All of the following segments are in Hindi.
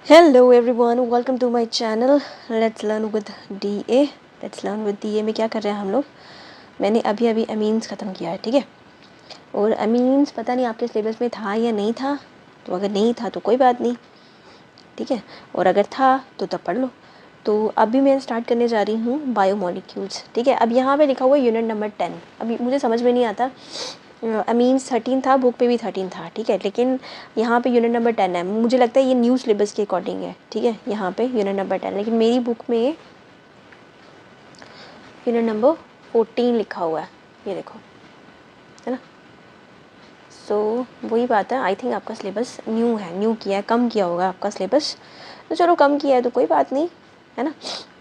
Hello everyone, welcome to my channel let's learn with DA. Let's learn with DA में क्या कर रहे हैं हम लोग। मैंने अभी अभी अमीन्स ख़त्म किया है, ठीक है। और अमीन्स पता नहीं आपके सिलेबस में था या नहीं था, तो अगर नहीं था तो कोई बात नहीं, ठीक है। और अगर था तो तब पढ़ लो। तो अभी मैं स्टार्ट करने जा रही हूँ बायोमोलिक्यूल्स, ठीक है। अब यहाँ पे लिखा हुआ है यूनिट नंबर 10। अभी मुझे समझ में नहीं आता, अमीन्स 13 था, बुक पे भी 13 था, ठीक है। लेकिन यहाँ पे यूनिट नंबर 10 है। मुझे लगता है ये न्यू सिलेबस के अकॉर्डिंग है, ठीक है। यहाँ पे यूनिट नंबर 10, लेकिन मेरी बुक में यूनिट नंबर 14 लिखा हुआ है, ये देखो, है ना। सो वही बात है, आई थिंक आपका सिलेबस न्यू है, न्यू किया है, कम किया होगा आपका सिलेबस। तो चलो कम किया है तो कोई बात नहीं, है ना।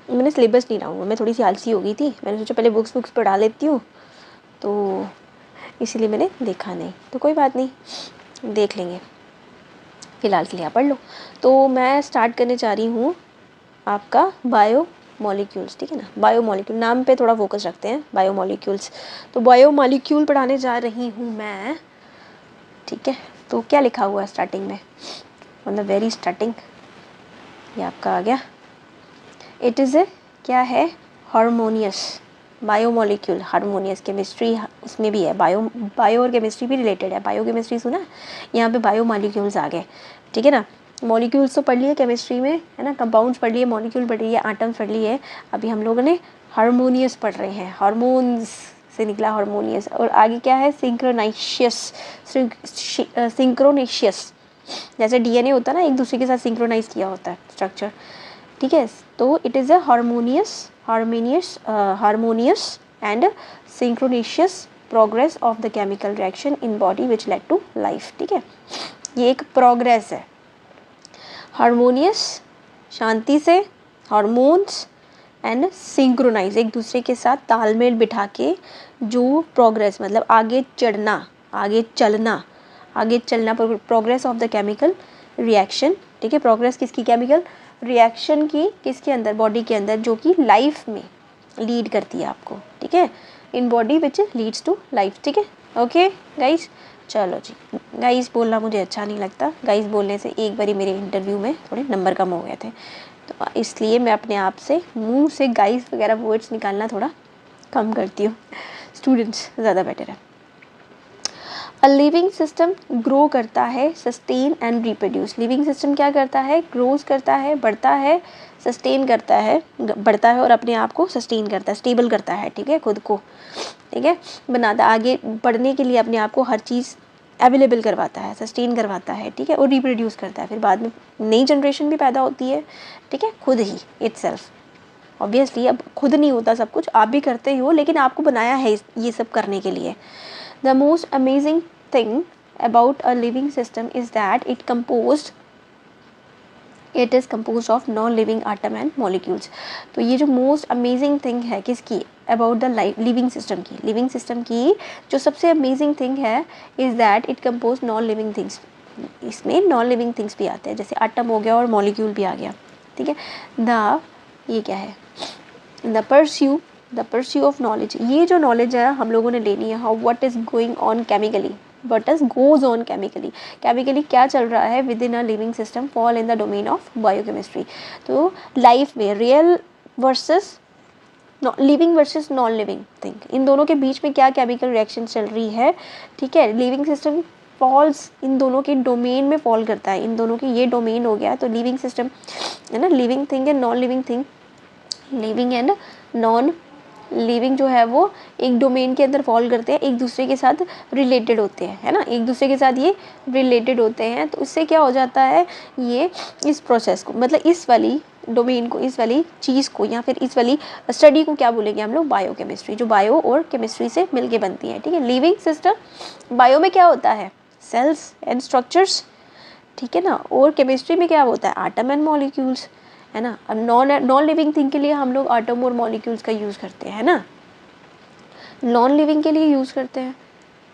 मैंने सिलेबस नहीं लाऊंगा, मैं थोड़ी सी आलसी हो गई थी, मैंने सोचा पहले बुक्स पढ़ा लेती हूँ, तो इसीलिए मैंने देखा नहीं। तो कोई बात नहीं, देख लेंगे, फ़िलहाल के लिए आप पढ़ लो। तो मैं स्टार्ट करने जा रही हूँ आपका बायोमोलिक्यूल्स, ठीक है ना। बायोमोलिक्यूल नाम पे थोड़ा फोकस रखते हैं, बायोमोलिक्यूल्स। तो बायोमोलिक्यूल पढ़ाने जा रही हूँ मैं, ठीक है। तो क्या लिखा हुआ है स्टार्टिंग में, मतलब वेरी स्टार्टिंग, ये आपका आ गया। इट इज़ ए क्या है, हार्मोनियस बायोमोलिक्यूल। हार्मोनियस केमिस्ट्री उसमें भी है, बायो और केमिस्ट्री भी रिलेटेड है। बायो केमिस्ट्री सुना, यहाँ पे बायोमोलिक्यूल्स आ गए, ठीक है ना। मॉलिक्यूल्स तो पढ़ लिए केमिस्ट्री में, है ना। कंपाउंड्स पढ़ लिए, मॉलिक्यूल पढ़ लिए, आटम्स पढ़ लिए। अभी हम लोगों ने हार्मोनियस पढ़ रहे हैं, हार्मोन्स से निकला हार्मोनियस। और आगे क्या है, सिंक्रोनाइशियस। सिंक्रोनेशियस, जैसे डीएनए होता है ना, एक दूसरे के साथ सिंक्रोनाइज किया होता है स्ट्रक्चर, ठीक है। तो it is a harmonious and synchronous progress of the chemical reaction in body which led to life, ठीक है। ये एक प्रोग्रेस है, हार्मोनियस शांति से, हार्मोन्स एंड सिंक्रोनाइज एक दूसरे के साथ तालमेल बिठा के जो प्रोग्रेस, मतलब आगे चढ़ना, आगे चलना, progress of the chemical reaction, ठीक है। प्रोग्रेस किसकी, केमिकल रिएक्शन की, किसके अंदर, बॉडी के अंदर, जो कि लाइफ में लीड करती है आपको, ठीक है। In body which leads to life, ठीक है। ओके गाइस, चलो जी। गाइस बोलना मुझे अच्छा नहीं लगता, गाइस बोलने से एक बारी मेरे इंटरव्यू में थोड़े नंबर कम हो गए थे, तो इसलिए मैं अपने आप से मुंह से गाइस वगैरह वर्ड्स निकालना थोड़ा कम करती हूँ। स्टूडेंट्स ज़्यादा बेटर है। अ लिविंग सिस्टम ग्रो करता है, sustain and reproduce. Living system क्या करता है, ग्रोज करता है, बढ़ता है, सस्टेन करता है, बढ़ता है और अपने आप को सस्टेन करता है, स्टेबल करता है, ठीक है, खुद को, ठीक है, बनाता, आगे बढ़ने के लिए अपने आप को हर चीज़ अवेलेबल करवाता है, सस्टेन करवाता है, ठीक है। और रिप्रोड्यूस करता है, फिर बाद में नई जनरेशन भी पैदा होती है, ठीक है, खुद ही इटसेल्फ। ऑब्वियसली अब खुद नहीं होता सब कुछ, आप भी करते ही हो, लेकिन आपको बनाया है ये सब करने के लिए। The most amazing thing about a living system is that it is composed of non-living atom and molecules। तो ये जो most amazing thing है किसकी, about the living system की, living system की जो सबसे amazing thing है is that it composed non-living things। इसमें non-living things भी आते हैं, जैसे atom हो गया और molecule भी आ गया, ठीक है। ये क्या है, the pursuit of knowledge। ये जो knowledge है हम लोगों ने लेनी है, how what is going on chemically, what is goes on chemically क्या चल रहा है within a living system fall in the domain of biochemistry। तो लाइफ में real versus living versus non living thing, इन दोनों के बीच में क्या केमिकल रिएक्शन चल रही है, ठीक है। लिविंग सिस्टम फॉल्स इन दोनों के डोमेन में फॉल करता है, इन दोनों की ये डोमेन हो गया, तो लिविंग सिस्टम है ना, living thing and non living thing, living and non living जो है वो एक डोमेन के अंदर फॉल करते हैं, एक दूसरे के साथ रिलेटेड होते हैं, है ना, एक दूसरे के साथ ये रिलेटेड होते हैं। तो इससे क्या हो जाता है, ये इस प्रोसेस को, मतलब इस वाली डोमेन को, इस वाली चीज़ को, या फिर इस वाली स्टडी को क्या बोलेंगे हम लोग, बायोकेमिस्ट्री, जो बायो और केमिस्ट्री से मिलके बनती है, ठीक है। लिविंग सिस्टम बायो में क्या होता है, सेल्स एंड स्ट्रक्चर्स, ठीक है ना। और केमिस्ट्री में क्या होता है, आटम एंड मॉलिक्यूल्स, है ना। अब नॉन लिविंग थिंग के लिए हम लोग आटम और मॉलिक्यूल्स का यूज़ करते हैं, है ना, नॉन लिविंग के लिए यूज़ करते हैं,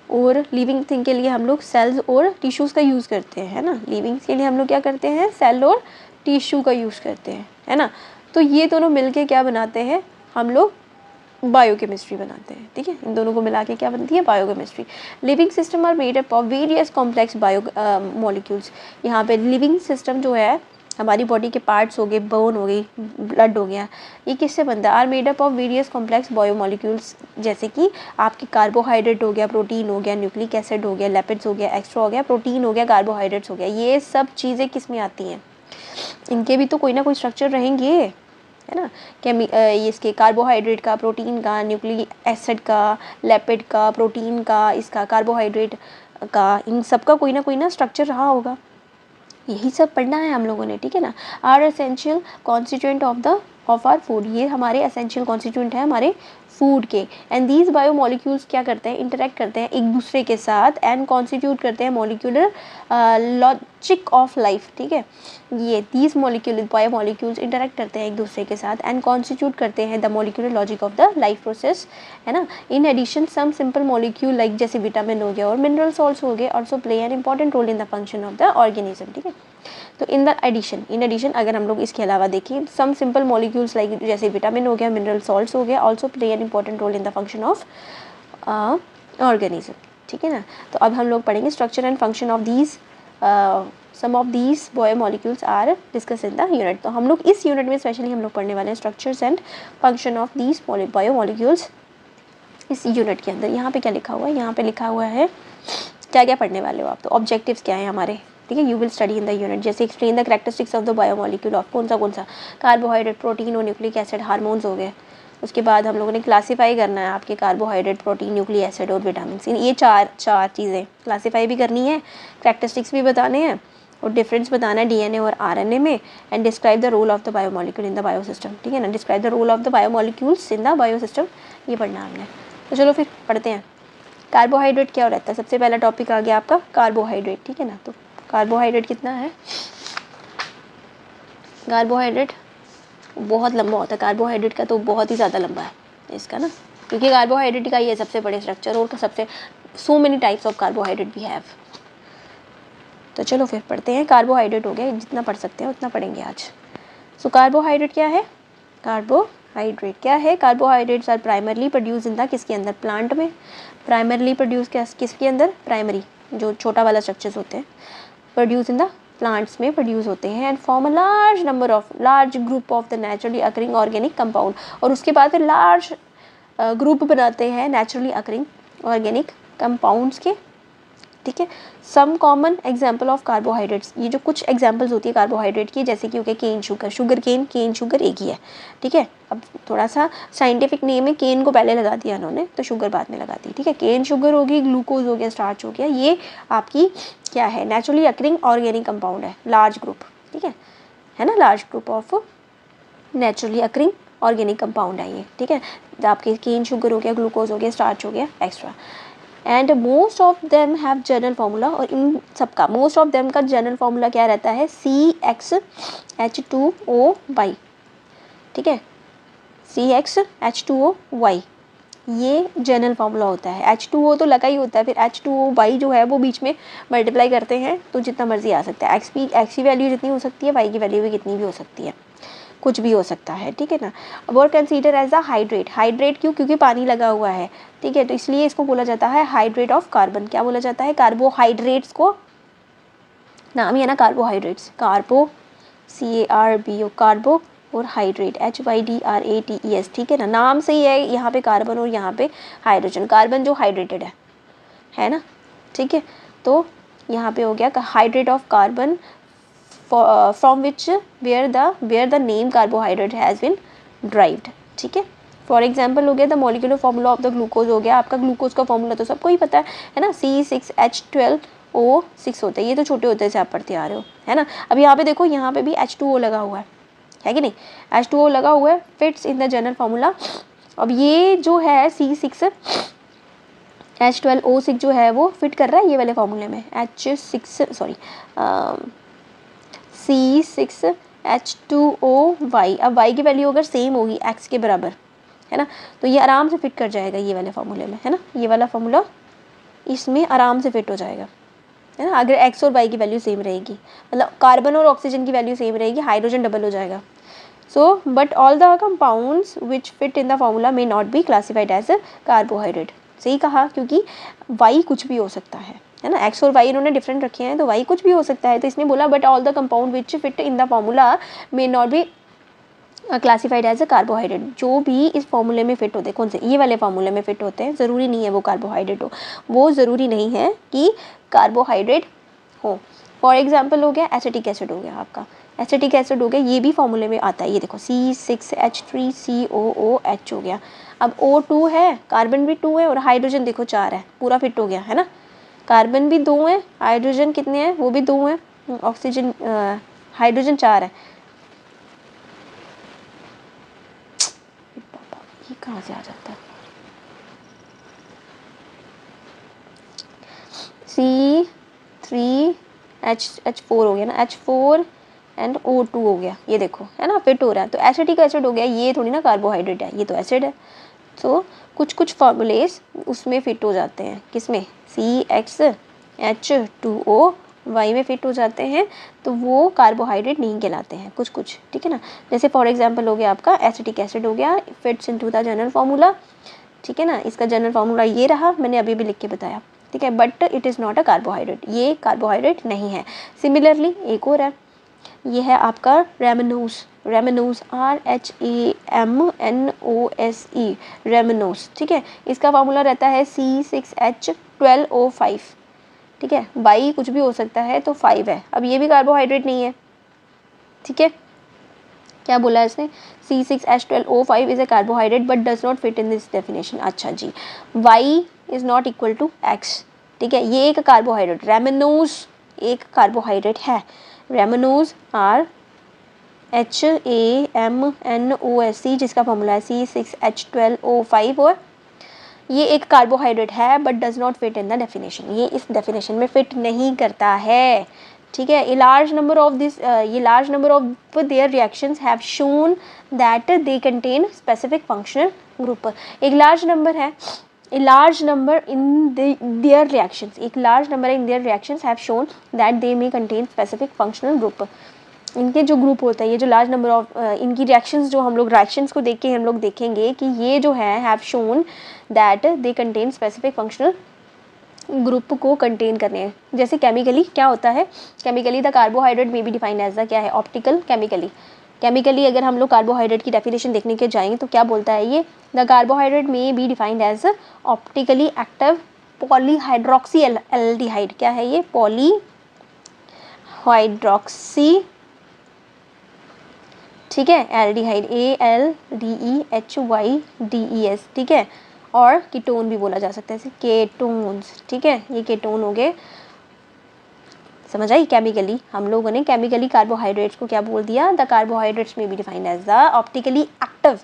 और लिविंग थिंग के लिए हम लोग सेल्स और टिश्यूज़ का यूज़ करते हैं, है ना। लिविंग के लिए हम लोग क्या करते हैं, सेल और टिश्यू का यूज़ करते हैं, है ना। तो ये दोनों मिलके क्या बनाते हैं, हम लोग बायोकेमिस्ट्री बनाते हैं, ठीक है। इन दोनों को मिला के क्या बनती है, biochemistry. Living system are made up of various complex bio molecules. यहाँ पे लिविंग सिस्टम जो है हमारी बॉडी के पार्ट्स हो गए, बोन हो गई, ब्लड हो गया, ये किससे बनता है? Are made up of various complex biomolecules, जैसे कि आपके कार्बोहाइड्रेट हो गया, प्रोटीन हो गया, न्यूक्लिक एसिड हो गया, लिपिड्स हो गया, एक्स्ट्रा हो गया, प्रोटीन हो गया, कार्बोहाइड्रेट्स हो गया, ये सब चीज़ें किस में आती हैं? इनके भी तो कोई ना कोई स्ट्रक्चर रहेंगे, है ना। इसके कार्बोहाइड्रेट का, प्रोटीन का, न्यूक्लिक एसिड का, लिपिड का, प्रोटीन का, इसका कार्बोहाइड्रेट का, इन सब का कोई ना स्ट्रक्चर रहा होगा। यही सब पढ़ना है हम लोगों ने, ठीक है ना। Are essential constituent of our food, ये हमारे एसेंशियल कॉन्स्टिट्यूएंट है हमारे फूड के। एंड दीज बायोमोलिक्यूल्स क्या करते हैं? इंटरेक्ट करते हैं एक दूसरे के साथ एंड कॉन्स्टिट्यूट करते हैं मॉलिक्यूलर लॉजिक ऑफ लाइफ, ठीक है। ये दीज बायोमोलिक्यूल्स इंटरेक्ट करते हैं एक दूसरे के साथ एंड कॉन्स्टिट्यूट करते हैं the molecular logic of the life process, है ना। In addition some simple molecule like जैसे विटामिन हो गया और मिनरल सॉल्ट्स हो गए also play an important role in the function of the organism, ठीक है। तो इन एडिशन अगर हम लोग इसके अलावा देखें, सम सिंपल मॉलिक्यूल्स लाइक जैसे विटामिन हो गया, मिनरल सॉल्ट्स हो गया, also play an important role in the function of organism, ठीक है ना। तो अब हम लोग पढ़ेंगे structure and function of these, some of these biomolecules are discuss in the unit. तो हम लोग इस यूनिट में स्पेशली हम लोग पढ़ने वाले हैं structures and function of these biomolecules इस यूनिट के अंदर। यहाँ पे क्या लिखा हुआ है? यहाँ पे लिखा हुआ है क्या क्या पढ़ने वाले हो आप। तो ऑब्जेक्टिव्स क्या है हमारे, ठीक है। You will study in the unit, जैसे explain the characteristics of the biomolecule of कौन सा कार्बोहाइड्रेट, प्रोटीन और न्यूक्लिक एसिड, हार्मोन्स हो गए। उसके बाद हम लोगों ने क्लासीफाई करना है आपके कार्बोहाइड्रेट, प्रोटीन, न्यूक्लिक एसिड और विटामिन। ये चार चीज़ें क्लासीफाई भी करनी है, कैरेक्टरिस्टिक्स भी बताने हैं और डिफरेंस बताना है डीएनए और आरएनए में। And describe the role of the biomolecule in the biosystem, ठीक है ना। Describe the role of the biomolecules in the biosystem, ये पढ़ना हमने। तो चलो फिर पढ़ते हैं। कार्बोहाइड्रेट क्या रहता है? सबसे पहला टॉपिक आ गया आपका कार्बोहाइड्रेट, ठीक है ना। तो कार्बोहाइड्रेट कितना है? कार्बोहाइड्रेट बहुत लंबा होता है, कार्बोहाइड्रेट का तो बहुत ही ज़्यादा लंबा है इसका ना, क्योंकि कार्बोहाइड्रेट का ये सबसे बड़े स्ट्रक्चर और सबसे so many types of carbohydrate we have. तो चलो फिर पढ़ते हैं। कार्बोहाइड्रेट हो गया, जितना पढ़ सकते हैं उतना पढ़ेंगे आज। सो कार्बोहाइड्रेट क्या है? कार्बोहाइड्रेट क्या है? Carbohydrates are primarily produce in the, किसके अंदर? प्लांट में। प्राइमरली प्रोड्यूस किसके अंदर? प्राइमरी, जो छोटा वाला स्ट्रक्चर्स होते हैं, प्रोड्यूस इन द प्लांट्स में प्रोड्यूस होते हैं and form a large group of the naturally occurring organic compound. और उसके बाद फिर लार्ज ग्रुप बनाते हैं नेचुरली अकरिंग ऑर्गेनिक कंपाउंड्स के, ठीक है। Some common example of carbohydrates, ये जो कुछ एग्जाम्पल्स होती है कार्बोहाइड्रेट की, जैसे कि हो गया केन शुगर, केन शुगर एक ही है, ठीक है। अब थोड़ा सा साइंटिफिक नेम है, केन को पहले लगा दिया उन्होंने तो शुगर बाद में लगा दी, ठीक है। केन शुगर होगी, ग्लूकोज हो गया, स्टार्च हो गया, ये आपकी क्या है? नेचुरली अकरिंग ऑर्गेनिक कंपाउंड है, लार्ज ग्रुप, ठीक है ना। Large group of naturally occurring organic compound है ये, ठीक है। आपके केन शुगर हो गया, ग्लूकोज हो गया, स्टार्च हो गया, extra. And most of them have general formula, और इन सबका मोस्ट ऑफ देम का जनरल फार्मूला क्या रहता है? CXH2OY, ठीक है। CXH2OY ये जनरल फार्मूला होता है। H2O तो लगा ही होता है, फिर H2OY जो है वो बीच में मल्टीप्लाई करते हैं तो जितना मर्जी आ सकता है। X की वैल्यू जितनी हो सकती है, Y की वैल्यू भी कितनी भी हो सकती है, कुछ भी हो सकता है, ठीक है ना। और consider as a hydrate, hydrate क्यों? क्योंकि पानी लगा हुआ है, ठीक है। तो इसलिए इसको बोला जाता है हाइड्रेट ऑफ कार्बन। क्या बोला जाता है? कार्बोहाइड्रेट्स को, नाम ही है ना कार्बोहाइड्रेट्स, कार्बो CARBO, कार्बो और हाइड्रेट HYDRATES, ठीक है ना। नाम से ही है, यहाँ पे कार्बन और यहाँ पे हाइड्रोजन, कार्बन जो हाइड्रेटेड है ना, ठीक है। तो यहाँ पे हो गया hydrate of carbon from which where the name carbohydrate has been derived, ठीक है। फॉर एग्जाम्पल हो गया the molecular formula of the glucose, हो गया आपका ग्लूकोज का फॉर्मूला तो सबको ही पता है ना, C6H12O6 होता है। ये तो छोटे होते हैं, आप पढ़ते आ रहे हो, है ना। अब यहाँ पे देखो, यहाँ पे भी H2O लगा हुआ है कि नहीं? H2O लगा हुआ है, fits in the general formula. अब ये जो है C6H12O6 जो है वो फिट कर रहा है ये वाले फार्मूले में, C6H2OY। अब Y की वैल्यू अगर सेम होगी X के बराबर, है ना, तो ये आराम से फिट कर जाएगा ये वाले फार्मूले में, है ना। ये वाला फार्मूला इसमें आराम से फिट हो जाएगा, है ना, अगर X और Y की वैल्यू सेम रहेगी, मतलब कार्बन और ऑक्सीजन की वैल्यू सेम रहेगी, हाइड्रोजन डबल हो जाएगा। So but all the compounds which fit in the formula may not be classified as carbohydrate. सही कहा, क्योंकि Y कुछ भी हो सकता है, है ना, एक्स और वाई इन्होंने डिफरेंट रखे हैं, तो वाई कुछ भी हो सकता है। तो इसने बोला but all the compound which fit in the formula may not be classified as a carbohydrate. जो भी इस फॉर्मूले में फिट होते हैं, कौन से, ये वाले फॉर्मूले में फिट होते हैं, ज़रूरी नहीं है वो कार्बोहाइड्रेट हो, वो ज़रूरी नहीं है कि कार्बोहाइड्रेट हो। फॉर एग्जाम्पल हो गया एसिटिक एसिड, हो गया आपका एसिटिक एसिड, हो गया, ये भी फॉर्मूले में आता है। ये देखो C6H3COOH हो गया। अब O2 है, कार्बन भी 2 है और हाइड्रोजन देखो 4 है, पूरा फिट हो गया है ना। कार्बन भी 2 है, हाइड्रोजन कितने हैं, वो भी 2 हैं, ऑक्सीजन हाइड्रोजन 4 है। ये कहाँ से आ जाता है, C3H4 हो गया ना, H4 एंड O2 हो गया, ये देखो है ना, फिट हो रहा है। तो एसिटिक एसिड हो गया, ये थोड़ी ना कार्बोहाइड्रेट है, ये तो एसिड है। तो कुछ कुछ फॉर्मूलेस उसमें फिट हो जाते हैं, किसमें, CXH2O वाई में फिट हो जाते हैं, तो वो कार्बोहाइड्रेट नहीं कहलाते हैं कुछ कुछ, ठीक है ना। जैसे फॉर एग्जांपल हो गया आपका एसिटिक एसिड हो गया, fits into the general formula, ठीक है ना। इसका जनरल फार्मूला ये रहा, मैंने अभी भी लिख के बताया, ठीक है, but it is not a carbohydrate, ये कार्बोहाइड्रेट नहीं है। सिमिलरली एक और है, ये है आपका रेमनोस, रेमनोस RHAMNOSE, रेमनोस, ठीक है। इसका फार्मूला रहता है C6H12O5, ठीक है, बाई कुछ भी हो सकता है, तो 5 है। अब ये भी कार्बोहाइड्रेट नहीं है, ठीक है। क्या बोला इसने, C6H12O5 is a carbohydrate but does not fit in this definition. अच्छा जी, Y is not equal to X, ठीक है, ये एक कार्बोहाइड्रेट, रेमनोस एक कार्बोहाइड्रेट है। रेमनोस RHAMNOSE जिसका फॉर्मूला है C6H12O5, और ये एक कार्बोहाइड्रेट है but does not fit in the definition, ये इस डेफिनेशन में फिट नहीं करता है, ठीक है। Large number of their reactions have shown that they contain specific functional group. एक लार्ज नंबर है, a large number in their reactions, एक large number in their reactions have shown that they may contain specific functional group। इनके जो ग्रुप होता है, ये जो लार्ज नंबर ऑफ इनकी रिएक्शंस, जो हम लोग रिएक्शंस को देख के हम लोग देखेंगे कि ये जो है have shown that they contain specific functional group को कंटेन करने हैं। जैसे केमिकली क्या होता है, chemically the carbohydrate may be defined as the क्या है, ऑप्टिकल केमिकली अगर हम लोग कार्बोहाइड्रेट की डेफिनेशन देखने के जाएंगे तो क्या बोलता है ये, the carbohydrate may be defined as optically active polyhydroxy aldehyde. क्या है ये, पॉलीहाइड्रोक्सी, ठीक है, एल्डिहाइड, ALDEHYDES, ठीक है। और कीटोन भी बोला जा सकता है, केटोन्स, ठीक है, ये केटोन हो गए। समझ आई, केमिकली हम लोगों ने केमिकली कार्बोहाइड्रेट्स को क्या बोल दिया, the carbohydrates may be defined as the optically active.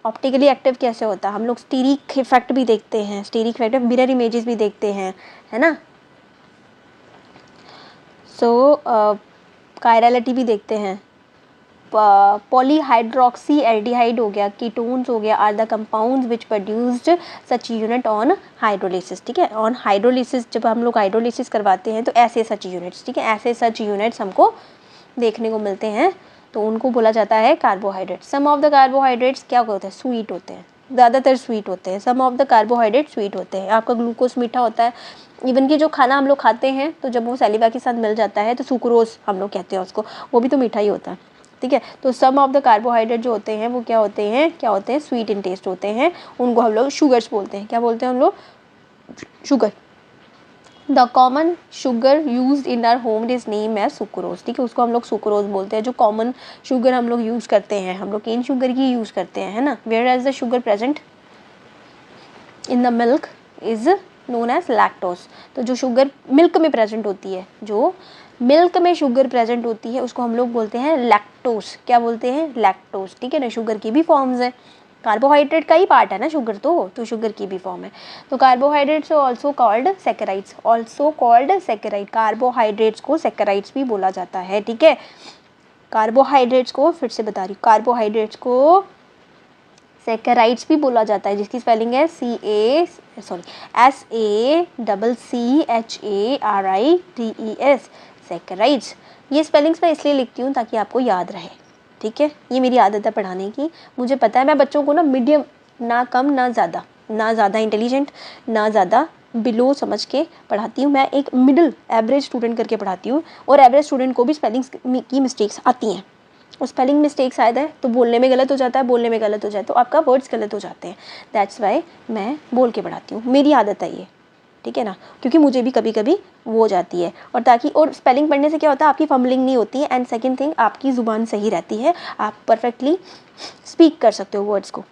Optically active कैसे होता है, हम लोग स्टीरिक इफेक्ट भी देखते हैं, स्टीरिक इफेक्ट मिरर इमेजेस भी देखते हैं, है ना। सो कायरलिटी भी देखते हैं। पॉलीहाइड्रोक्सी एल्डिहाइड हो गया, कीटोन्स हो गया, are the compounds which produced such unit on hydrolysis, ठीक है। ऑन हाइड्रोलिसिस, जब हम लोग हाइड्रोलिसिस करवाते हैं तो ऐसे सच यूनिट्स, ठीक है, ऐसे सच यूनिट्स हमको देखने को मिलते हैं, तो उनको बोला जाता है carbohydrate. Some of the carbohydrates क्या होते हैं, स्वीट होते हैं, ज़्यादातर स्वीट होते हैं। सम ऑफ द कार्बोहाइड्रेट स्वीट होते हैं, आपका ग्लूकोज मीठा होता है, इवन कि जो खाना हम लोग खाते हैं तो जब वो सैलिवा के साथ मिल जाता है तो सुक्रोज हम लोग कहते हैं उसको, वो भी तो मीठा ही होता है, ठीक है। तो सम ऑफ द कार्बोहाइड्रेट जो होते हैं वो क्या होते हैं स्वीट इन टेस्ट होते हैं, उनको हम लोग शुगर्स बोलते हैं। क्या बोलते हैं हम लोग, sugar. The common sugar use in our home is name as sucrose, ठीक है, उसको हम लोग सुक्रोज बोलते हैं। जो कॉमन शुगर हम लोग यूज़ करते हैं, हम लोग केन शुगर की यूज़ करते हैं, है ना। Whereas the sugar present in the milk is known as lactose. तो जो शुगर मिल्क में प्रेजेंट होती है, जो मिल्क में शुगर प्रेजेंट होती है, उसको हम लोग बोलते हैं लैक्टोज। क्या बोलते हैं, लैक्टोज, ठीक है ना। शुगर की भी फॉर्म्स हैं, कार्बोहाइड्रेट का ही पार्ट है ना शुगर, तो शुगर की भी फॉर्म है। तो कार्बोहाइड्रेट्स ऑल्सो कॉल्ड सैकेराइड्स, कार्बोहाइड्रेट्स को सैकेराइड्स भी बोला जाता है, ठीक है। कार्बोहाइड्रेट्स को फिर से बता रही हूँ, कार्बोहाइड्रेट्स को सैकेराइड्स भी बोला जाता है, जिसकी स्पेलिंग है SACHARIDES, सैकेराइड्स। ये स्पेलिंग्स मैं इसलिए लिखती हूँ ताकि आपको याद रहे, ठीक है। ये मेरी आदत है पढ़ाने की, मुझे पता है मैं बच्चों को ना मीडियम, ना कम ना ज़्यादा इंटेलिजेंट, ना ज़्यादा बिलो समझ के पढ़ाती हूँ, मैं एक मिडिल एवरेज स्टूडेंट करके पढ़ाती हूँ, और एवरेज स्टूडेंट को भी स्पेलिंग की मिस्टेक्स आती हैं, और स्पेलिंग मिस्टेक्स आए है तो बोलने में गलत हो जाता है, बोलने में गलत हो जाए तो आपका वर्ड्स गलत हो जाते हैं, दैट्स वाई मैं बोल के पढ़ाती हूँ, मेरी आदत है ये, ठीक है ना, क्योंकि मुझे भी कभी कभी वो हो जाती है, और ताकि और स्पेलिंग पढ़ने से क्या होता है आपकी फंबलिंग नहीं होती है, एंड सेकंड थिंग आपकी ज़ुबान सही रहती है, आप परफेक्टली स्पीक कर सकते हो वर्ड्स को,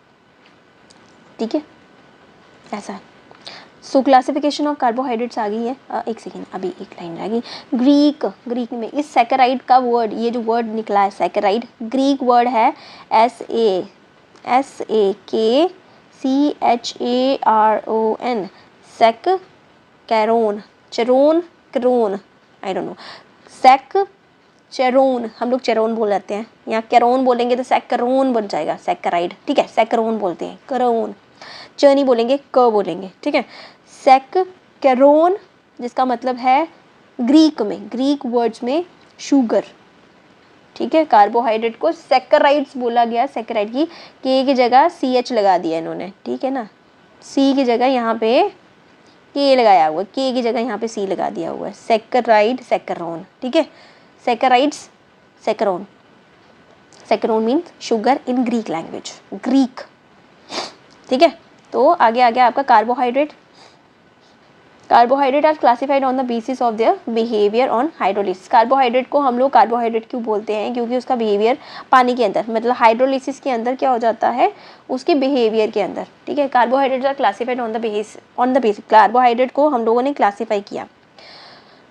ठीक है, ऐसा है। सो क्लासिफिकेशन ऑफ कार्बोहाइड्रेट्स आ गई है। एक सेकेंड, अभी एक लाइन रह गई। ग्रीक में इस सैकराइड का वर्ड, ये जो वर्ड निकला है सैकराइड, ग्रीक वर्ड है SAKCHARON, सेक कैरोन, चेरोन, क्रोन, आई डोंट नो, सेक चेरोन, हम लोग चेरोन बोल जाते हैं, यहाँ कैरोन बोलेंगे तो सैकरोन बन जाएगा, सैकराइड, ठीक है, सैकरोन बोलते हैं, करोन, च नहीं बोलेंगे, क बोलेंगे, ठीक है, सेक कैरोन, जिसका मतलब है ग्रीक वर्ड्स में शुगर, ठीक है, कार्बोहाइड्रेट को सैकराइड्स बोला गया, सैकराइड की के की जगह CH लगा दिया इन्होंने, ठीक है ना, सी की जगह यहाँ पे के लगाया हुआ है, के की जगह यहाँ पे सी लगा दिया हुआ है, सैकराइड, सैकरोन, ठीक है, saccharides, saccharon, saccharon means sugar in Greek language, Greek, ठीक है। तो आगे आपका carbohydrate are classified on the basis of their behaviour on hydrolysis. Carbohydrate को हम लोग कार्बोहाइड्रेट क्यों बोलते हैं, क्योंकि उसका बिहेवियर पानी के अंदर, मतलब हाइड्रोलिसिस के अंदर क्या हो जाता है, उसके बिहेवियर के अंदर, ठीक है। Carbohydrate are classified on the basis, carbohydrate को हम लोगों ने क्लासीफाई किया,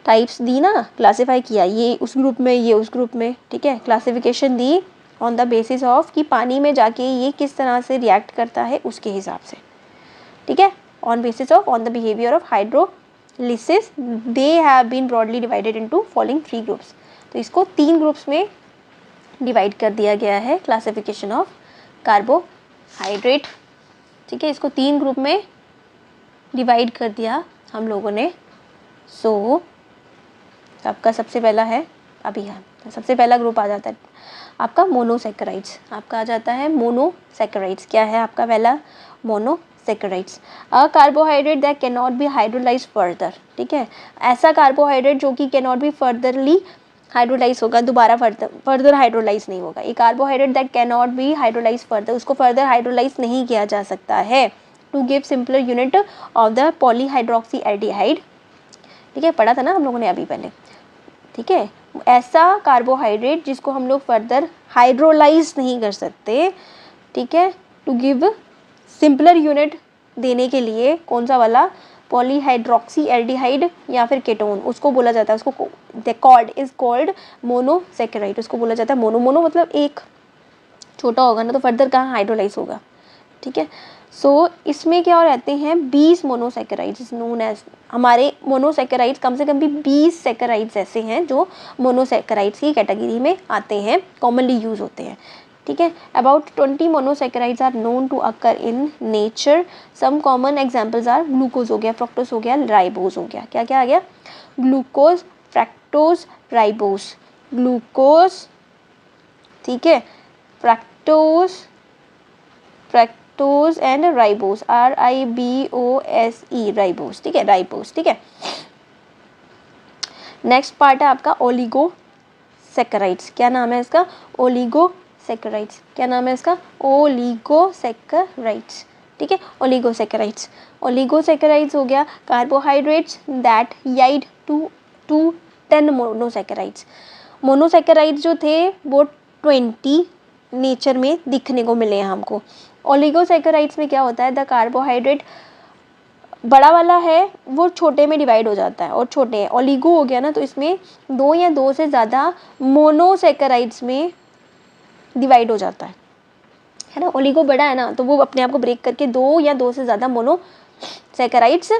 टाइप्स दी ना, क्लासीफाई किया, ये उस ग्रुप में, ये उस ग्रुप में, ठीक है, classification the on the basis of कि पानी में जाके ये किस तरह से रिएक्ट करता है उसके हिसाब से, ठीक है, on basis of on the behaviour of hydrolysis they have been broadly divided into following 3 groups. तो इसको 3 ग्रुप्स में डिवाइड कर दिया गया है, क्लासिफिकेशन ऑफ कार्बोहाइड्रेट, ठीक है, इसको 3 ग्रुप में डिवाइड कर दिया हम लोगों ने। सो आपका सबसे पहला है, अभी है सबसे पहला ग्रुप आ जाता है आपका मोनोसैकेराइड्स, आपका आ जाता है मोनोसैकेराइड्स, क्या है आपका पहला, monosaccharides, a carbohydrate that can not be hydrolyse further, ठीक है, ऐसा कार्बोहाइड्रेट जो कि can not be furtherly hydrolyse होगा, दोबारा फर्दर हाइड्रोलाइज नहीं होगा, एक carbohydrate that can not be hydrolyse further, उसको फर्दर हाइड्रोलाइज नहीं किया जा सकता है, to give simpler unit of the polyhydroxy aldehyde, ठीक है, पढ़ा था ना हम लोगों ने अभी पहले, ठीक है, ऐसा कार्बोहाइड्रेट जिसको हम लोग फर्दर हाइड्रोलाइज नहीं कर सकते, ठीक है, टू गिव सिंपलर यूनिट देने के लिए, कौन सा वाला, पॉलीहाइड्रोक्सी एल्डिहाइड या फिर केटोन, उसको बोला जाता है, उसको कॉल्ड मोनोसैकेराइड, उसको बोला जाता है मोनो मतलब एक छोटा होगा ना, तो फर्दर कहाँ हाइड्रोलाइज होगा, ठीक है। सो इसमें क्या रहते हैं 20 मोनोसैकेराइड्स नोन एज, हमारे मोनोसैकेराइड्स कम से कम भी 20 सैकेराइड्स ऐसे हैं जो मोनोसैकेराइड्स की कैटेगरी में आते हैं, कॉमनली यूज होते हैं, ठीक है। About 20 monosaccharides are known to occur in nature, some common examples are glucose हो गया, फ्रक्टोज हो गया, राइबोज हो गया, क्या क्या आ गया, ग्लूकोज, फ्रक्टोज, राइबोज, ग्लूकोज, ठीक है, fructose and ribose, RIBOSE, ribose, ठीक है, राइबोज, ठीक है। नेक्स्ट पार्ट है आपका ओलिगोसैकेराइड्स, क्या नाम है इसका, ओलिगोसैकेराइड्स, क्या नाम है इसका, ओलिगोसैकेराइड्स, ठीक है, ओलिगोसैकेराइड्स। ओलिगोसैकेराइड्स हो गया carbohydrates that yield to 10 monosaccharides, monosaccharides जो थे वो 20 नेचर में दिखने को मिले हैं हमको। ओलिगोसैकेराइड्स में क्या होता है, द कार्बोहाइड्रेट बड़ा वाला है वो छोटे में डिवाइड हो जाता है, और छोटे हैं, ओलिगो हो गया ना, तो इसमें 2 या 2 से ज़्यादा मोनोसैकेराइड्स में डिवाइड हो जाता है ना, ओलिगो बड़ा है ना, तो वो अपने आप को ब्रेक करके 2 या 2 से ज़्यादा मोनोसैकेराइड्स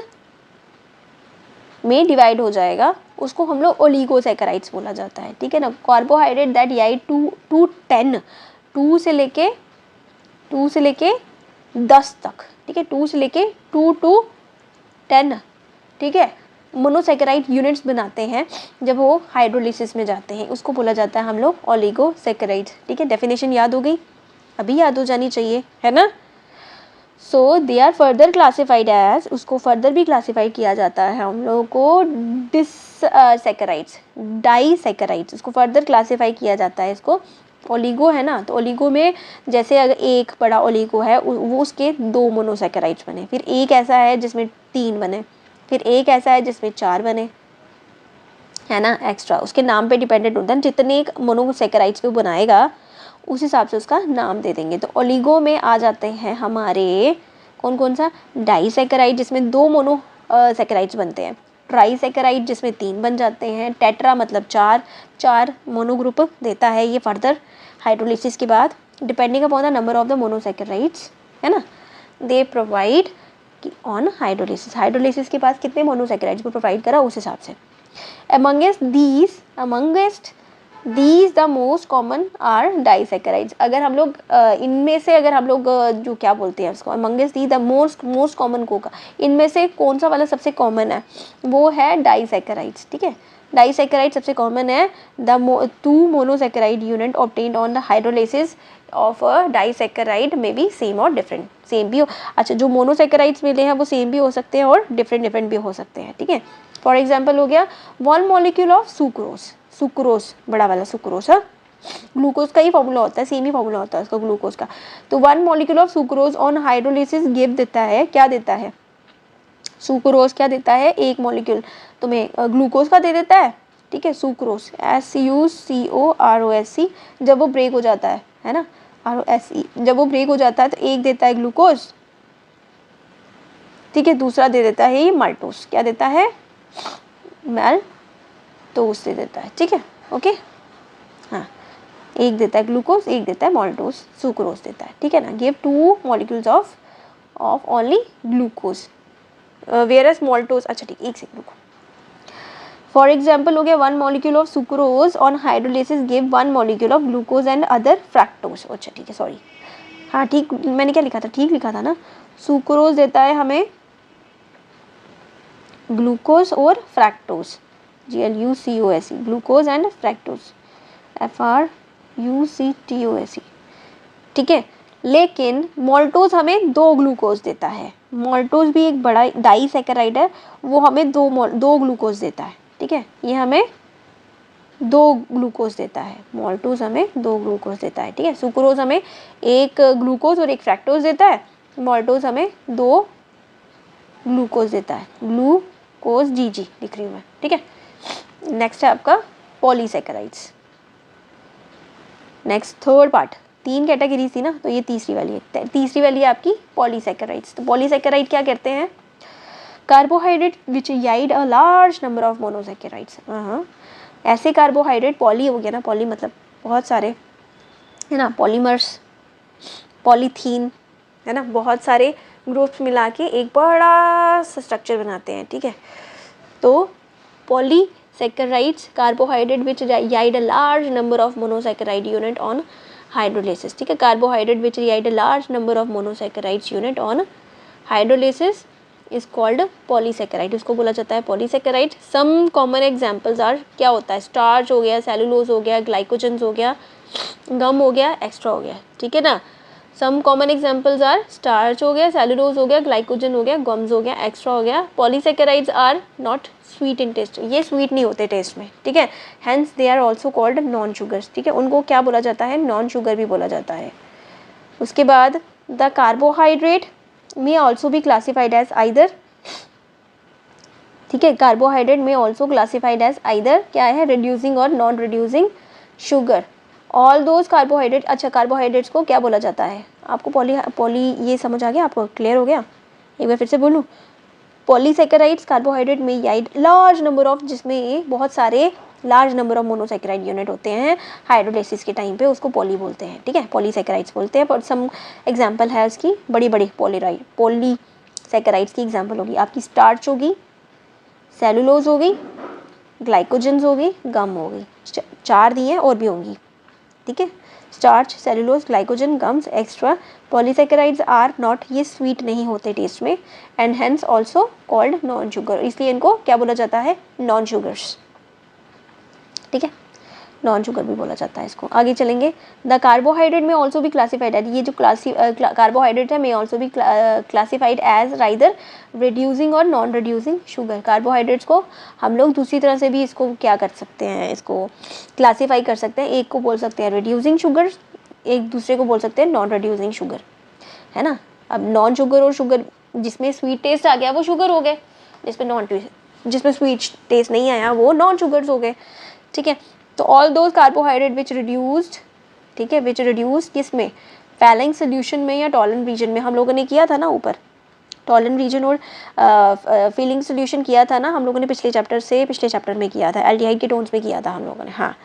में डिवाइड हो जाएगा, उसको हम लोग ओलिगोसैकेराइड्स बोला जाता है, ठीक है ना। कार्बोहाइड्रेट दैट याइड टू 10, 2 से लेके 10 तक, ठीक है, 2 से लेके 2 to 10, ठीक है, मोनोसैकेराइड यूनिट्स बनाते हैं जब वो हाइड्रोलिसिस में जाते हैं, उसको बोला जाता है हम लोग ओलिगोसैकेराइड, ठीक है। डेफिनेशन याद हो गई, अभी याद हो जानी चाहिए, है ना। So they are further classified as, उसको फर्दर भी क्लासिफाइड किया जाता है हम लोगों को डिससैकेराइड्स, डाइसैकेराइड्स, उसको फर्दर क्लासिफाई किया जाता है। इसको ओलिगो है ना, तो ओलिगो में जैसे अगर एक बड़ा ओलिगो है वो उसके 2 मोनोसैकेराइड्स बने, फिर एक ऐसा है जिसमें 3 बने, फिर एक ऐसा है जिसमें 4 बने, है ना, एक्स्ट्रा। उसके नाम पे डिपेंडेंट होता है, जितने मोनोसैकेराइड्स पे बनाएगा उस हिसाब से उसका नाम दे देंगे। तो ओलिगो में आ जाते हैं हमारे कौन कौन सा, डाइसैकेराइड जिसमें 2 मोनोसैकेराइड्स बनते हैं, ट्राइसैकेराइड जिसमें 3 बन जाते हैं, टेट्रा मतलब 4 मोनोग्रुप देता है ये फर्दर हाइड्रोलिसिस के बाद, depending upon the number of the monosaccharides, है ना, they provide on hydrolysis. Hydrolysis के पास कितने मोनोसैकेराइड्स को प्रोवाइड करा उस हिसाब से। amongst these the most common are disaccharides। अगर हम लोग इनमें से अगर हम लोग जो क्या बोलते हैं उसको, amongst the most common को, इनमें से कौन सा वाला सबसे कॉमन है, वो है डाइसैकेराइड्स। ठीक है, डाइसैकेराइड सबसे कॉमन है। The 2 monosaccharide unit obtained on the hydrolysis of a disaccharide may be same और different, सेम भी हो, अच्छा जो मोनोसैकेराइड्स मिले हैं वो सेम भी हो सकते हैं और डिफरेंट भी हो सकते हैं। ठीक है, फॉर एग्जाम्पल हो गया 1 मॉलिक्यूल ऑफ सुक्रोज, सुक्रोज बड़ा वाला सुक्रोज है, ग्लूकोज का ही फॉर्मूला होता है, सेम ही फॉर्मूला होता है उसका ग्लूकोज का। तो 1 molecule of sucrose on hydrolysis give देता है, क्या देता है, सुक्रोज क्या देता है, 1 मॉलिक्यूल तुम्हें ग्लूकोज का दे देता है। ठीक है, सुक्रोज SUCOROSC, जब वो ब्रेक हो जाता है ना, ROSE, जब वो ब्रेक हो जाता है तो एक देता है ग्लूकोज, ठीक है, दूसरा दे देता है ये माल्टोस, क्या देता है, माल्टोस दे देता है। ठीक है, ओके, हाँ, एक देता है ग्लूकोज, एक देता है माल्टोस, सुक्रोज देता है। ठीक है ना, give 2 molecules of only glucose whereas maltose, अच्छा ठीक, एक सेकंड रुको। फॉर एग्जाम्पल हो गया 1 molecule of sucrose on hydrolysis give 1 molecule of glucose and other fructose. अच्छा ठीक है, सॉरी, हाँ ठीक, मैंने क्या लिखा था, ठीक लिखा था ना, सुक्रोज देता है हमें ग्लूकोज और fructose, GLUCOSE, glucose and fructose, FRUCTOSE। ठीक है, लेकिन माल्टोज हमें 2 ग्लूकोज देता है, माल्टोज भी एक बड़ा डाइसैकेराइड है, वो हमें 2 ग्लूकोज देता है। ठीक है, ये हमें 2 ग्लूकोज देता है, माल्टोज हमें 2 ग्लूकोज देता है। ठीक है, सुक्रोज हमें 1 ग्लूकोज और 1 फ्रैक्टोज देता है, माल्टोज हमें 2 ग्लूकोज देता है, ग्लूकोज GG लिख रही हूँ मैं। ठीक है, नेक्स्ट है आपका polysaccharides. Next third part, 3 categories थी ना, तो ये तीसरी वाली है, तीसरी वाली है आपकी पॉलीसैकेराइड्स। तो पॉलीसैकेराइड क्या कहते हैं, carbohydrate which yield a large number of monosaccharides. ऐसे कार्बोहाइड्रेट, पॉली हो गया ना, पॉली मतलब बहुत सारे, है ना, पॉलीमर्स, पॉलीथीन, है ना, बहुत सारे ग्रुप्स मिला के एक बड़ा सा स्ट्रक्चर बनाते हैं। ठीक है, तो polysaccharides carbohydrate which yield a large number of monosaccharide unit on hydrolysis. ठीक है, carbohydrate which yield a large number of monosaccharides unit on hydrolysis is called polysaccharide, उसको बोला जाता है polysaccharide. Some common examples are, क्या होता है, स्टार्च हो गया, सेलुलोज हो गया, ग्लाइकोजन्स हो गया, गम हो गया, एक्स्ट्रा हो गया। ठीक है ना, some common examples are starch हो गया, सेलुलोज हो गया, ग्लाइकोजन हो गया, गम्स हो गया, एक्स्ट्रा हो गया। Polysaccharides are not sweet in taste, ये स्वीट नहीं होते टेस्ट में। ठीक है, hence they are also called non sugars. ठीक है, उनको क्या बोला जाता है, नॉन शुगर भी बोला जाता है। उसके बाद the carbohydrate may also be classified as either, ठीक है, कार्बोहाइड्रेट में ऑल्सो क्लासिफाइड एज आइदर क्या है, रिड्यूसिंग और non reducing sugar, all those carbohydrate. अच्छा, कार्बोहाइड्रेट्स को क्या बोला जाता है, आपको पॉली ये समझ आ गया, आपको क्लियर हो गया, एक बार फिर से बोलूँ, पॉलीसैकेराइड्स कार्बोहाइड्रेट में याइड लार्ज नंबर ऑफ, जिसमें बहुत सारे large number of monosaccharide unit होते हैं हाइड्रोलिसिस के टाइम पे, उसको पॉली बोलते हैं। ठीक है, पॉलीसैकेराइड्स बोलते हैं। पर सम एग्जांपल है उसकी, बड़ी बड़ी पॉलीसैकेराइड्स की एग्जांपल होगी आपकी स्टार्च होगी, सेलुलोज हो गई, ग्लाइकोजन्स हो गई, गम हो गई, 4 दिए हैं और भी होंगी। ठीक है, starch, cellulose, glycogen, gums, extra. Polysaccharides are not, ये स्वीट नहीं होते टेस्ट में, and hence also called non sugar, इसलिए इनको क्या बोला जाता है, नॉन शुगर्स। ठीक है, नॉन शुगर भी बोला जाता है इसको। आगे चलेंगे, द कार्बोहाइड्रेट में ऑल्सो भी क्लासीफाइड है, ये जो कार्बोहाइड्रेट है मे ऑल्सो भी क्लासीफाइड एज राइदर रिड्यूसिंग और नॉन रिड्यूसिंग शुगर। कार्बोहाइड्रेट्स को हम लोग दूसरी तरह से भी इसको क्या कर सकते हैं, इसको क्लासीफाई कर सकते हैं। एक को बोल सकते हैं रिड्यूसिंग शुगर, एक दूसरे को बोल सकते हैं नॉन रिड्यूसिंग शुगर, है ना। अब नॉन शुगर और शुगर जिसमें स्वीट टेस्ट आ गया वो शुगर हो गए, जिसमें स्वीट टेस्ट नहीं आया वो नॉन शुगर्स हो गए, ठीक है। तो all those carbohydrate which reduced, ठीक है, विच रिड्यूस किस में, फैलिंग सोल्यूशन में या टॉलन रीजन में। हम लोगों ने किया था ना ऊपर टॉलन रीजन और फीलिंग सोल्यूशन किया था ना हम लोगों ने पिछले चैप्टर में किया था, एल्डिहाइड कीटोन्स में किया था हम लोगों ने, हाँ।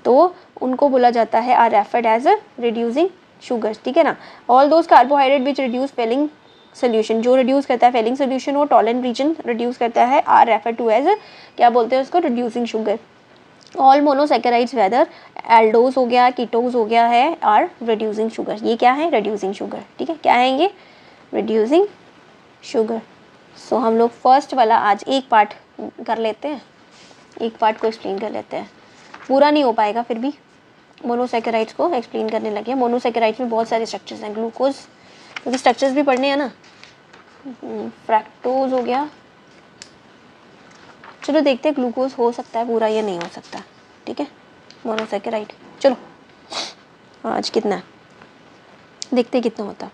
तो उनको बोला जाता है are referred as reducing sugars, ठीक है ना। All those carbohydrate which reduce Fehling solution, जो रिड्यूस करता है फेलिंग सोल्यूशन और टॉलन रीजन रिड्यूस करता है, आर रेफर टू एज, क्या बोलते हैं उसको, reducing sugar. All monosaccharides whether aldose हो गया, कीटोज हो गया है, आर रिड्यूसिंग शुगर। ये क्या है, रिड्यूसिंग शुगर, ठीक है। क्या है ये, रिड्यूसिंग शुगर। सो हम लोग फर्स्ट वाला आज एक पार्ट कर लेते हैं, एक पार्ट को एक्सप्लेन कर लेते हैं, पूरा नहीं हो पाएगा फिर भी। मोनोसैकेराइड्स को एक्सप्लेन करने लगे। मोनोसैकेराइड्स में बहुत सारे स्ट्रक्चर्स हैं, ग्लूकोज, क्योंकि स्ट्रक्चर्स भी पढ़ने हैं ना। फ्रैक्टोज हो गया, चलो देखते हैं ग्लूकोज हो सकता है पूरा या नहीं हो सकता, ठीक है। मोनोसैकेराइड, चलो आज कितना है देखते हैं कितना होता।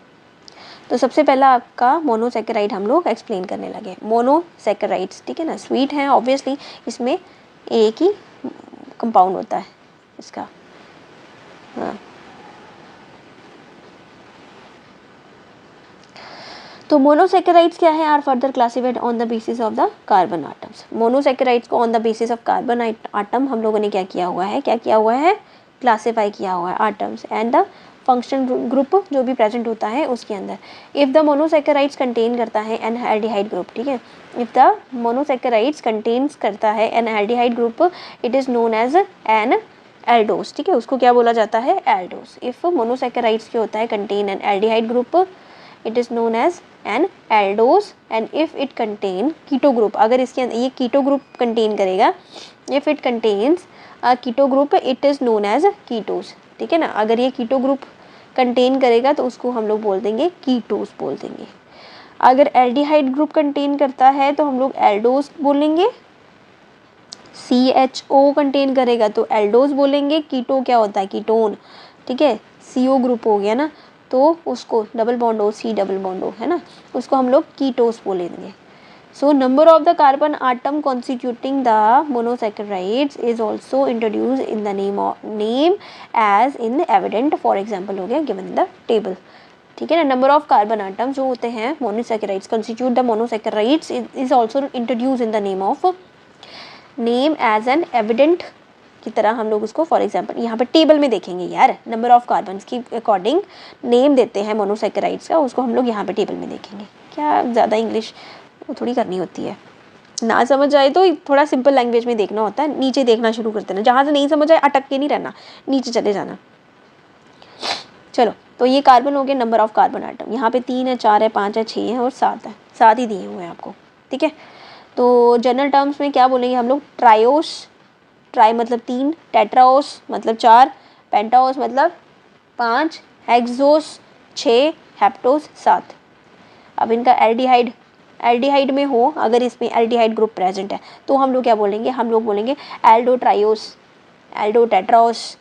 तो सबसे पहला आपका मोनोसैकेराइड हम लोग एक्सप्लेन करने लगे। मोनोसैकेराइड्स, ठीक है ना, स्वीट हैं ऑब्वियसली, इसमें एक ही कंपाउंड होता है इसका, हाँ। तो मोनोसैकेराइड्स क्या है, are further classified on the basis of the carbon atoms. Monosaccharides को on the basis of carbon atom हम लोगों ने क्या किया हुआ है, क्लासिफाई किया हुआ है atoms and the function group जो भी प्रेजेंट होता है उसके अंदर। इफ़ द मोनोसैकेराइड्स कंटेन करता है एन एल्डिहाइड ग्रुप, ठीक है, इफ़ द मोनोसैकेराइड्स कंटेन्स करता है an aldehyde group, it is known as an aldose, ठीक है, उसको क्या बोला जाता है, एल्डोस। इफ़ मोनोसैकेराइड्स क्या होता है, contain an aldehyde group, it is known as an aldose. And if it contain keto group, अगर इसके अंदर ये कीटो ग्रुप कंटेन करेगा, if it contains a keto group it is known as ketose, ठीक है ना। अगर ये कीटो ग्रुप कंटेन करेगा तो उसको हम लोग बोल देंगे कीटोस बोल देंगे। अगर एल्डिहाइड ग्रुप कंटेन करता है तो हम लोग एल्डोस बोलेंगे। CHO कंटेन करेगा तो एल्डोस बोलेंगे। कीटो क्या होता है, कीटोन, ठीक है, CO ग्रुप हो गया ना, तो उसको double bond O, C double bond O, है ना, उसको हम लोग कीटोस बोलेंगे। So number of the carbon atom constituting the monosaccharides is also introduce in the name as in evident. For example हो गया गिवन इन द टेबल, ठीक है ना। नंबर ऑफ कार्बन आटम जो होते हैं monosaccharides constitute the monosaccharides is also introduce in the name as an evident की तरह हम लोग उसको, फॉर एग्जांपल यहाँ पे टेबल में देखेंगे यार, नंबर ऑफ कार्बन्स की अकॉर्डिंग नेम देते हैं मोनोसैकेराइड्स का, उसको हम लोग यहाँ पे टेबल में देखेंगे। क्या ज़्यादा इंग्लिश वो थोड़ी करनी होती है, ना समझ आए तो थोड़ा सिंपल लैंग्वेज में देखना होता है, नीचे देखना शुरू करते हैं, जहाँ से नहीं समझ आए अटक के नहीं रहना, नीचे चले जाना। चलो, तो ये कार्बन हो गया, नंबर ऑफ कार्बन आटम यहाँ पे 3 है, 4 है, 5 है, 6 है और 7 है, 7 ही दिए हुए हैं आपको, ठीक है। तो जनरल टर्म्स में क्या बोलेंगे हम लोग, ट्रायोस, ट्राई मतलब 3, टेट्राओस मतलब 4, पेंटाओस मतलब 5, हेक्सोस 6, हेप्टोस 7। अब इनका एल्डिहाइड में हो, अगर इसमें एल्डिहाइड ग्रुप प्रेजेंट है तो हम लोग क्या बोलेंगे, हम लोग बोलेंगे aldo triose, aldo tetrose,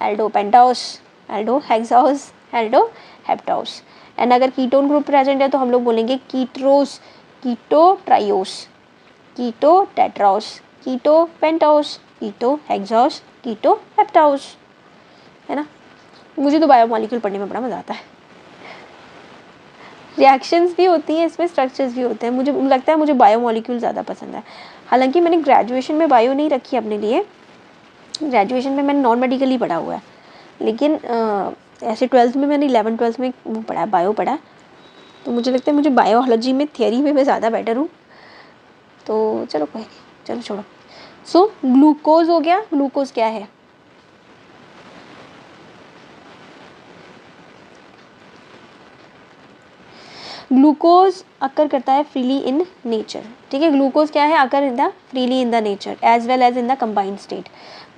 aldo pentose, aldo hexose, aldo heptose. And अगर कीटोन ग्रुप प्रेजेंट है तो हम लोग बोलेंगे कीट्रोस, कीटो ट्रायोस, कीटो टेट्राओस, कीटो पेंटाओस, कीटो हेक्साओस, कीटो हेप्टाओस, है ना। मुझे तो बायोमॉलिक्यूल पढ़ने में बड़ा मज़ा आता है, रिएक्शंस भी होती हैं इसमें, स्ट्रक्चर्स भी होते हैं। मुझे लगता है मुझे बायोमॉलिक्यूल ज़्यादा पसंद है। हालांकि मैंने ग्रेजुएशन में बायो नहीं रखी अपने लिए, ग्रेजुएशन में मैंने नॉन मेडिकल ही पढ़ा हुआ है, लेकिन ऐसे 12th में मैंने 11th-12th में वो पढ़ा, बायो पढ़ा, तो मुझे लगता है मुझे बायोलॉजी में थियरी में मैं ज़्यादा बेटर हूँ। तो चलो कोई नहीं, चलो छोड़ो। सो ग्लूकोज हो गया, ग्लूकोज क्या है, ग्लूकोज अकर करता है फ्रीली इन नेचर, ठीक है। ग्लूकोज क्या है, occur in the freely in the nature as well as in the combined state.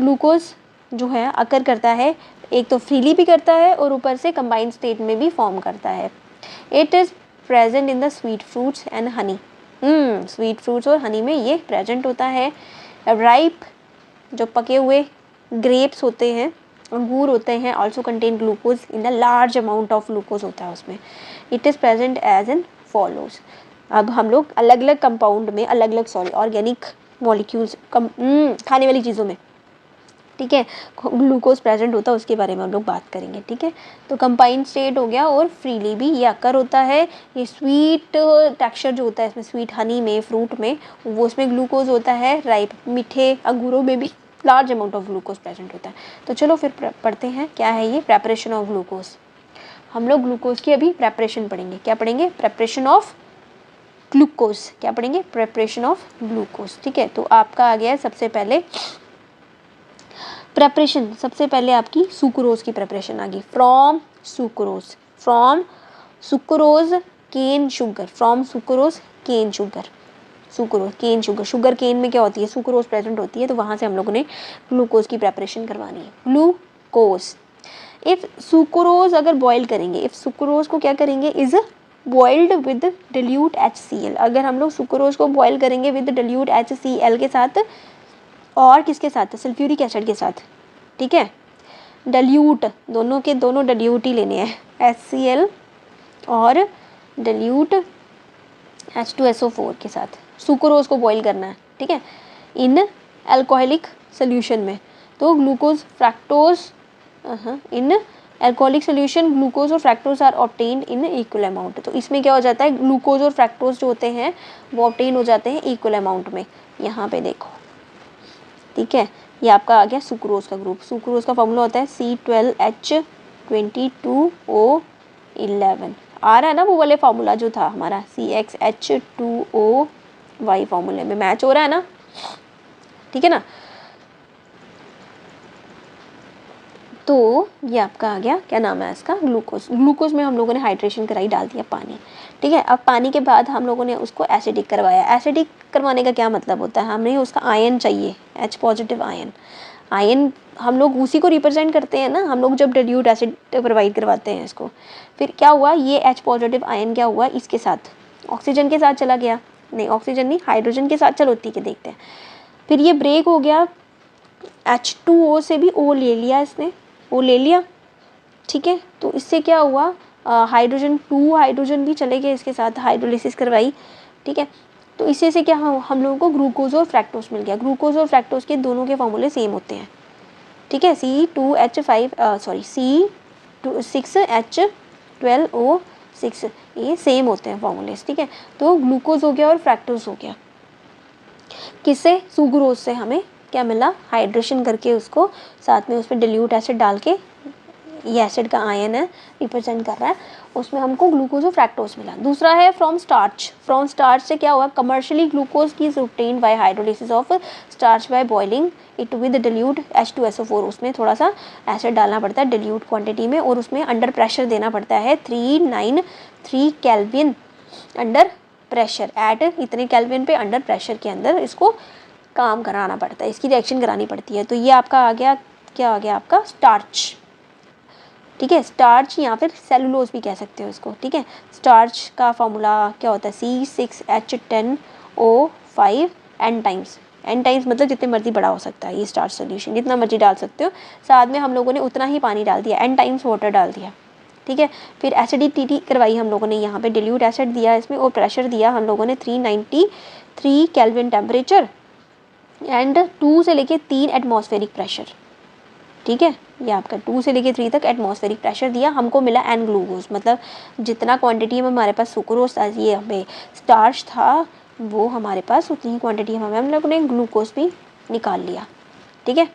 Glucose जो है अकर करता है, एक तो फ्रीली भी करता है और ऊपर से कंबाइंड स्टेट में भी फॉर्म करता है। It is present in the sweet fruits and honey. Sweet fruits और हनी में ये प्रेजेंट होता है। राइप, जो पके हुए ग्रेप्स होते हैं, अंगूर होते हैं, also contain glucose in the large amount of glucose होता है उसमें। It is present as in follows. अब हम लोग अलग अलग कंपाउंड में, अलग अलग ऑर्गेनिक मॉलिक्यूल्स खाने वाली चीज़ों में, ठीक है, ग्लूकोज प्रेजेंट होता है, उसके बारे में हम लोग बात करेंगे, ठीक है। तो कंबाइंड स्टेट हो गया और फ्रीली भी ये अकर होता है। ये स्वीट टेक्सचर जो होता है इसमें, स्वीट हनी में, फ्रूट में, वो उसमें ग्लूकोज होता है। राइप मीठे अंगूरों में भी large amount of glucose present होता है। तो चलो फिर पढ़ते हैं क्या है ये प्रेपरेशन ऑफ ग्लूकोज। हम लोग ग्लूकोज की अभी प्रेपरेशन पढ़ेंगे। क्या पढ़ेंगे? Preparation of glucose. क्या पढ़ेंगे? प्रेपरेशन ऑफ ग्लूकोज, ठीक है। तो आपका आ गया है सबसे पहले प्रेपरेशन, सबसे पहले आपकी सुक्रोज की प्रेपरेशन आ गई। From sucrose, from sucrose cane sugar, from sucrose cane sugar, sucrose cane sugar, sugar cane में क्या होती है? सुक्रोज प्रेजेंट होती है, तो वहाँ से हम लोगों ने ग्लूकोज की प्रेपरेशन करवानी है। ग्लूकोज, इफ़ सुक्रोज अगर बॉयल करेंगे, इफ़ सुक्रोज को क्या करेंगे? Is boiled with dilute HCl। अगर हम लोग सुक्रोज को बॉयल करेंगे विद डिल्यूट HCl के साथ, और किसके साथ? सल्फ्यूरिक एसिड के साथ, ठीक है। डिल्यूट, दोनों के दोनों डिल्यूट ही लेने हैं, HCl और डिल्यूट H2SO4 के साथ सुक्रोज को बॉईल करना है, ठीक है, इन अल्कोहलिक सोल्यूशन में। तो glucose fructose in alcoholic solution, glucose और fructose are obtained in equal amount. तो इसमें क्या हो जाता है? ग्लूकोज और फ्रैक्टोज जो होते हैं वो ऑब्टेन हो जाते हैं इक्वल अमाउंट में। यहाँ पे देखो, ठीक है, ये आपका आ गया सुक्रोज का ग्रुप। सुक्रोज का फॉर्मूला होता है C12H22O11। आ रहा है ना वो वाले फार्मूला जो था हमारा CxH2OY फार्मूले में मैच हो रहा है ना, ठीक है ना। तो ये आपका आ गया, क्या नाम है इसका? ग्लूकोज। ग्लूकोज में हम लोगों ने हाइड्रेशन कराई, डाल दिया पानी, ठीक है। अब पानी के बाद हम लोगों ने उसको एसिडिक करवाया। एसिडिक करवाने का क्या मतलब होता है? हमें उसका आयन चाहिए, H पॉजिटिव आयन। आयन हम लोग उसी को रिप्रेजेंट करते हैं ना, हम लोग जब डिल्यूट एसिड प्रोवाइड करवाते हैं इसको। फिर क्या हुआ? ये H पॉजिटिव आयन क्या हुआ? इसके साथ ऑक्सीजन के साथ चला गया, नहीं ऑक्सीजन नहीं, हाइड्रोजन के साथ, चलो ठीक है देखते हैं। फिर ये ब्रेक हो गया, H2O से भी O ले लिया इसने, O ले लिया, ठीक है। तो इससे क्या हुआ? हाइड्रोजन 2 हाइड्रोजन भी चले गए इसके साथ, हाइड्रोलिसिस करवाई, ठीक है। तो इसी से क्या हम लोगों को ग्लूकोज और फ्रैक्टोज मिल गया। ग्लूकोज और फ्रैक्टोज के दोनों के फॉर्मूले सेम होते हैं, ठीक है। C6H12O6 ये सेम होते हैं फॉर्मूलेस, ठीक है। तो ग्लूकोज हो गया और फ्रैक्टोज हो गया। किससे? सुक्रोज से हमें क्या मिला? हाइड्रेशन करके उसको साथ में उसमें डिल्यूट एसिड डाल के, ये एसिड का आयन है, रिप्रेजेंट कर रहा है, उसमें हमको ग्लूकोज और फ्रैक्टोज मिला। दूसरा है फ्रॉम स्टार्च। फ्रॉम स्टार्च से क्या हुआ? कमर्शियली ग्लूकोज की is obtained by hydrolysis of starch by boiling it with dilute H2SO4। उसमें थोड़ा सा एसिड डालना पड़ता है डिल्यूट क्वांटिटी में, और उसमें अंडर प्रेशर देना पड़ता है 393 केल्विन अंडर प्रेशर, एट इतने केल्विन पे अंडर प्रेशर के अंदर इसको काम कराना पड़ता है, इसकी रिएक्शन करानी पड़ती है। तो ये आपका आ गया, क्या आ गया आपका? स्टार्च, ठीक है। स्टार्च या फिर सेलुलोज भी कह सकते हो इसको, ठीक है। स्टार्च का फॉर्मूला क्या होता है? C6H10O5 n times. n times मतलब जितने मर्जी बड़ा हो सकता है ये स्टार्च सोल्यूशन, जितना मर्जी डाल सकते हो। साथ में हम लोगों ने उतना ही पानी डाल दिया, n टाइम्स वाटर डाल दिया, ठीक है। फिर एसिडिटी करवाई हम लोगों ने, यहाँ पे डिल्यूट एसिड दिया इसमें, और प्रेशर दिया हम लोगों ने 393 केल्विन टेम्परेचर एंड 2 से लेके 3 एटमॉस्फेरिक प्रेशर, ठीक है। ये आपका 2 से लेके 3 तक एटमॉस्फेरिक प्रेशर दिया, हमको मिला एन ग्लूकोज। मतलब जितना क्वांटिटी में हमारे पास सुक्रोज था, ये हमें स्टार्च था, वो हमारे पास उतनी ही क्वांटिटी में हम लोगों ने ग्लूकोज भी निकाल लिया, ठीक है।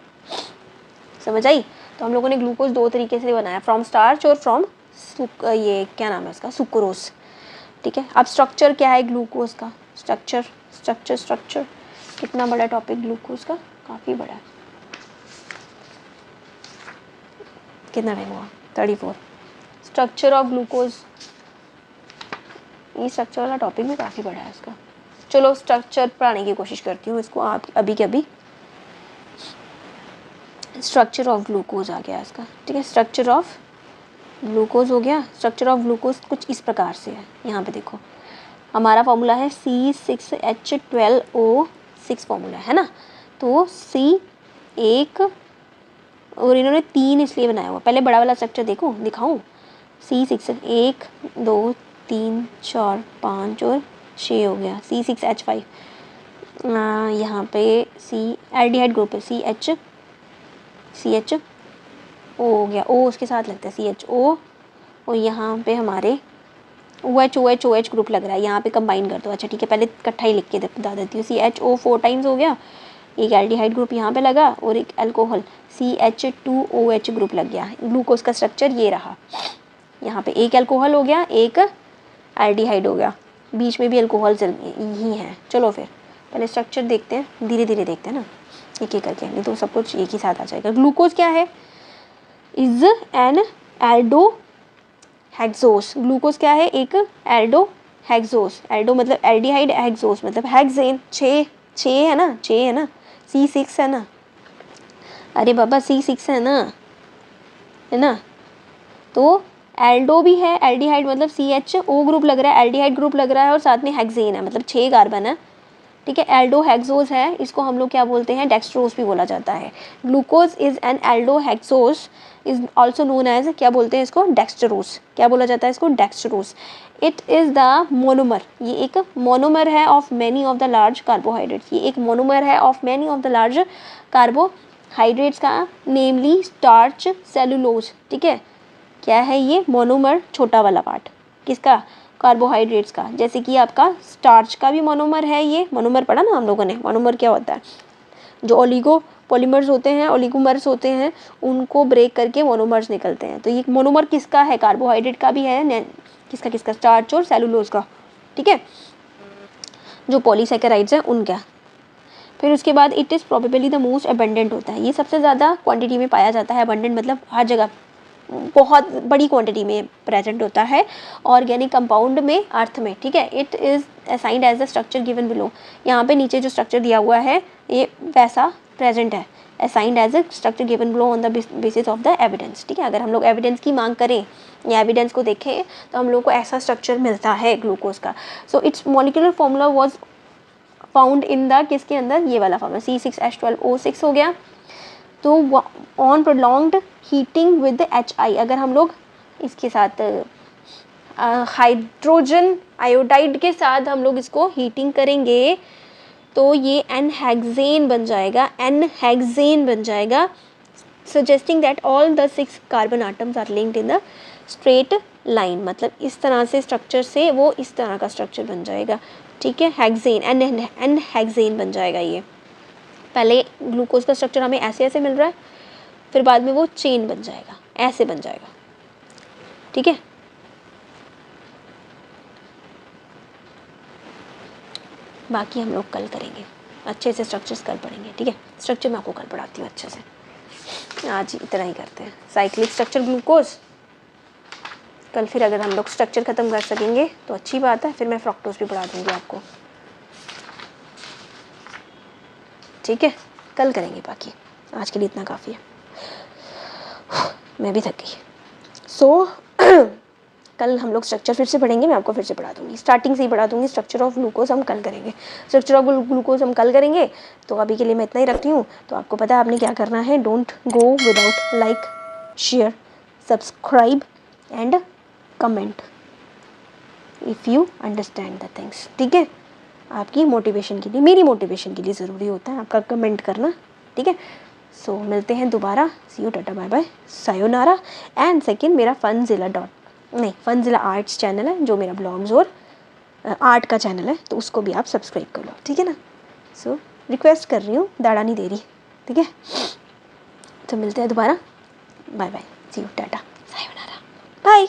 समझ आई? तो हम लोगों ने ग्लूकोज 2 तरीके से बनाया, फ्रॉम स्टार्च और फ्रॉम ये क्या नाम है इसका? सुक्रोज, ठीक है। अब स्ट्रक्चर क्या है ग्लूकोज का? स्ट्रक्चर कितना बड़ा टॉपिक ग्लूकोज का? काफ़ी बड़ा है। कितना टाइम हुआ? 34। स्ट्रक्चर ऑफ ग्लूकोज, ये स्ट्रक्चर वाला टॉपिक भी काफ़ी बड़ा है इसका। चलो स्ट्रक्चर पढ़ाने की कोशिश करती हूँ इसको आप अभी के अभी। स्ट्रक्चर ऑफ ग्लूकोज आ गया इसका, ठीक है। स्ट्रक्चर ऑफ ग्लूकोज हो गया। स्ट्रक्चर ऑफ ग्लूकोज कुछ इस प्रकार से है, यहाँ पे देखो हमारा फॉर्मूला है C6H12O6 फॉर्मूला है ना। तो C एक और इन्होंने 3 इसलिए बनाया हुआ, पहले बड़ा वाला स्ट्रक्चर देखो दिखाऊं। C6 1 2 3 4 5 और 6 हो गया C6H5। यहाँ पे C एल्डिहाइड ग्रुप है CH O हो गया, O उसके साथ लगता है CHO, और यहाँ पे हमारे OH ग्रुप लग रहा है, यहाँ पे कंबाइन कर दो। अच्छा ठीक है, पहले इकट्ठा ही लिख के बता देती हूँ। CHO 4 टाइम्स हो गया, एक एल्डिहाइड ग्रुप यहाँ पे लगा और एक अल्कोहल CH2OH ग्रुप लग गया। ग्लूकोज का स्ट्रक्चर ये रहा, यहाँ पे एक अल्कोहल हो गया, एक एल्डिहाइड हो गया, बीच में भी अल्कोहल ही है। चलो फिर पहले स्ट्रक्चर देखते हैं, धीरे धीरे देखते हैं ना एक एक करके, नहीं तो सब कुछ एक ही साथ आ जाएगा। ग्लूकोज क्या है? Is an एल्डोहेक्सोस। ग्लूकोज क्या है? एक एल्डोहेक्सोस। एल्डो मतलब एल्डिहाइड, हेक्सोस मतलब हेक्सेन। 6 है ना, 6 है ना, C6 है ना, अरे बाबा C6 है ना, है ना। तो एल्डो भी है, एल्डिहाइड मतलब CHO ग्रुप लग रहा है, एल्डिहाइड ग्रुप लग रहा है और साथ में हेक्सेन है, मतलब 6 कार्बन है, ठीक है। एल्डोहेक्सोस है, इसको हम लोग क्या बोलते हैं? डेक्सट्रोज भी बोला जाता है। Glucose is an aldohexose, is also known as, क्या बोलते हैं इसको? डेक्सट्रोज। क्या बोला जाता है इसको? Dextrose. It is the monomer, ये एक मोनोमर है of many of the large carbohydrates. ये एक मोनोमर है of many of the large carbohydrates का, नेमली स्टार्च, सेलुलोज, ठीक है। क्या है ये? मोनोमर, छोटा वाला पार्ट किसका? कार्बोहाइड्रेट्स का। जैसे कि आपका स्टार्च का भी मोनोमर है, ये मोनोमर पढ़ा ना हम लोगों ने। मोनोमर क्या होता है? जो ओलिगो पॉलीमर्स होते हैं, ओलिगोमर्स होते हैं, उनको ब्रेक करके मोनोमर्स निकलते हैं। तो ये मोनोमर किसका है? कार्बोहाइड्रेट का भी है, किसका? स्टार्च और सेलुलोज का, ठीक है, जो पॉलीसैकेराइड्स हैं उनका। फिर उसके बाद it is probably the most abundant होता है, ये सबसे ज़्यादा क्वांटिटी में पाया जाता है। अबंडेंट मतलब हर जगह बहुत बड़ी क्वांटिटी में प्रेजेंट होता है ऑर्गेनिक कंपाउंड में, अर्थ में, ठीक है। It is assigned as the structure given below. यहाँ पे नीचे जो स्ट्रक्चर दिया हुआ है ये वैसा प्रेजेंट है, assigned as a structure given below on the basis of the evidence, ठीक है। अगर हम लोग एविडेंस की मांग करें या एविडेंस को देखें तो हम लोग को ऐसा स्ट्रक्चर मिलता है ग्लूकोज का। So it's molecular formula was found in the, किसके अंदर? ये वाला फॉर्मूला C6H12O6 हो गया। तो on prolonged heating with HI, अगर हम लोग इसके साथ हाइड्रोजन आयोडाइड के साथ हम लोग इसको हीटिंग करेंगे तो ये N-हेक्सेन बन जाएगा, N-हेक्सेन बन जाएगा, suggesting that all the 6 carbon atoms are linked in the straight line. मतलब इस तरह से स्ट्रक्चर से वो इस तरह का स्ट्रक्चर बन जाएगा, ठीक है। हेक्सेन, N-हेक्सेन बन जाएगा ये। पहले ग्लूकोज का स्ट्रक्चर हमें ऐसे ऐसे मिल रहा है, फिर बाद में वो चेन बन जाएगा, ऐसे बन जाएगा, ठीक है। बाकी हम लोग कल करेंगे अच्छे से, स्ट्रक्चर्स कल पढ़ेंगे, ठीक है। स्ट्रक्चर मैं आपको कल पढ़ाती हूँ अच्छे से, आज इतना ही करते हैं। साइक्लिक स्ट्रक्चर ग्लूकोज कल, फिर अगर हम लोग स्ट्रक्चर ख़त्म कर सकेंगे तो अच्छी बात है, फिर मैं फ्रक्टोज भी पढ़ा दूँगी आपको, ठीक है। कल करेंगे, बाकी आज के लिए इतना काफ़ी है, मैं भी थक गई। सो कल हम लोग स्ट्रक्चर फिर से पढ़ेंगे, मैं आपको फिर से पढ़ा दूँगी, स्टार्टिंग से ही पढ़ा दूँगी। स्ट्रक्चर ऑफ ग्लूकोज हम कल करेंगे, स्ट्रक्चर ऑफ ग्लूकोज हम कल करेंगे। तो अभी के लिए मैं इतना ही रखती हूँ। तो आपको पता है आपने क्या करना है, don't go without like, share, subscribe and comment if you understand the things, ठीक है। आपकी मोटिवेशन के लिए, मेरी मोटिवेशन के लिए ज़रूरी होता है आपका कमेंट करना, ठीक है। सो मिलते हैं दोबारा, see you, tata, bye bye, sayonara. And second, मेरा फनजिला आर्ट्स चैनल है, जो मेरा ब्लॉग्स और आर्ट का चैनल है, तो उसको भी आप सब्सक्राइब कर लो, ठीक है ना। सो रिक्वेस्ट कर रही हूँ, दाड़ा नहीं दे रही, ठीक है। तो मिलते हैं दोबारा, bye bye, see you, tata, sayonara, bye.